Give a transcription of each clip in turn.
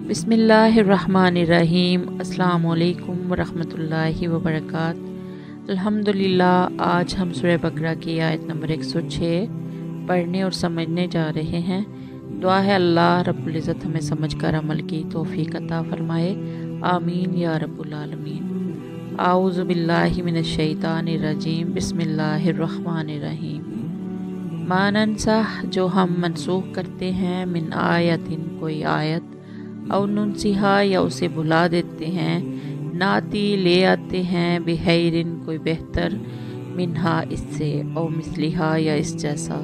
बिस्मिल्लाहिर्रहमानिर्रहीम। अस्सलाम वालेकुम वरहमतुल्लाहि वबरकात। अल्हम्दुलिल्लाह। आज हम सूरह बकरा की आयत नंबर 106 पढ़ने और समझने जा रहे हैं। दुआ है अल्लाह रब्बुल इज़्ज़त हमें समझकर अमल की तौफीक अता फरमाए। आमीन या रब्बुल आलमीन। आऊज़ु बिल्लाहि मिनश शैतानिर रजीम। बिस्मिल्लाहिर्रहमानिर्रहीम। मा नंसह, जो हम मनसूख करते हैं, मिन आयतिन, कोई आयत, और नुनसिहा, या उसे भुला देते हैं, नाती, ले आते हैं, बिहैरिन, कोई बेहतर, मिनहा, इससे, और मिसलिहा, या इस जैसा।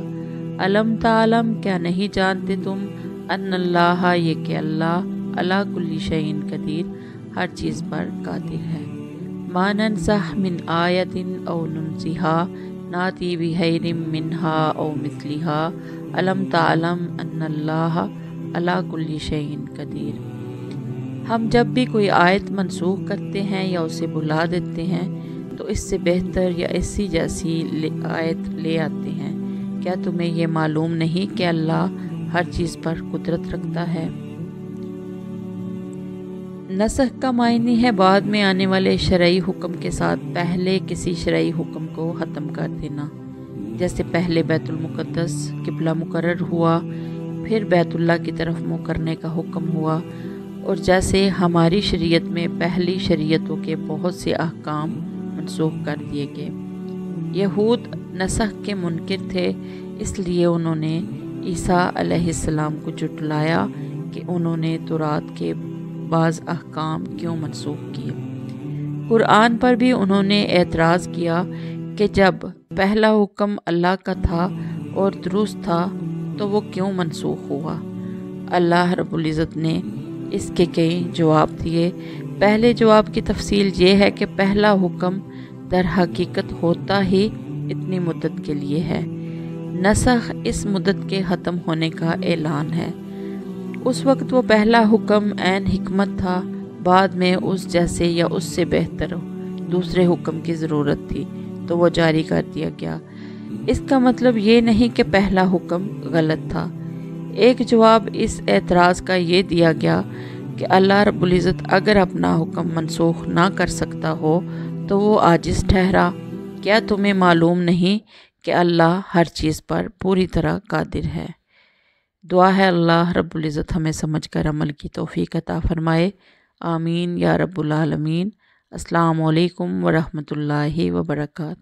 अलम तालम, क्या नहीं जानते तुम, अन्नल्लाह, ये कि अल्लाह, अला कुल्ली शैइन कदीर, हर चीज़ पर कादिर है। मा नंसह मिन आयतिन औ नुनसिहा, नाती बिहैरिन मिनहा औ मिसलिहा, अलम तालम अन्नल्लाह अला कुल्ली शैइन कदीर। हम जब भी कोई आयत मनसूख करते हैं या उसे भुला देते हैं तो इससे बेहतर या इसी जैसी आयत ले आते हैं। क्या तुम्हें ये मालूम नहीं कि अल्लाह हर चीज़ पर कुदरत रखता है। नसख का मायने है बाद में आने वाले शरई हुक्म के साथ पहले किसी शरई हुक्म को ख़त्म कर देना। जैसे पहले बैतुल मुक़द्दस क़िबला मुकर्रर हुआ, फिर बैतुल्लाह की तरफ मुँह करने का हुक्म हुआ, और जैसे हमारी शरीयत में पहली शरीयतों के बहुत से अहकाम मनसूख कर दिए गए। यहूद नसख के मुनकिर थे, इसलिए उन्होंने ईसा अलैहिस्सलाम को जुटलाया कि उन्होंने तौरात के बाज़ अहकाम क्यों मनसूख किए। कुरान पर भी उन्होंने एतराज़ किया कि जब पहला हुक्म अल्लाह का था और दुरुस्त था तो वो क्यों मनसूख हुआ। अल्लाह रब्बुल इज़्ज़त ने इसके कई जवाब दिए। पहले जवाब की तफसील ये है कि पहला हुक्म दर हकीकत होता ही इतनी मुद्दत के लिए है। नसख इस मुद्दत के ख़त्म होने का ऐलान है। उस वक्त वो पहला हुक्म ऐन हिकमत था, बाद में उस जैसे या उससे बेहतर दूसरे हुक्म की ज़रूरत थी तो वो जारी कर दिया गया। इसका मतलब ये नहीं कि पहला हुक्म गलत था। एक जवाब इस एतराज़ का ये दिया गया कि अल्लाह रब्बुल इज़्ज़त अगर अपना हुक्म मनसूख ना कर सकता हो तो वो आजिज़ ठहरा। क्या तुम्हें मालूम नहीं कि अल्लाह हर चीज़ पर पूरी तरह कादिर है। दुआ है अल्लाह रब्बुल इज़्ज़त हमें समझकर अमल की तौफीक अता फरमाए। आमीन या रब्बुल आलमीन। अस्सलामु अलैकुम वरहमतुल्लाहि वबरकात।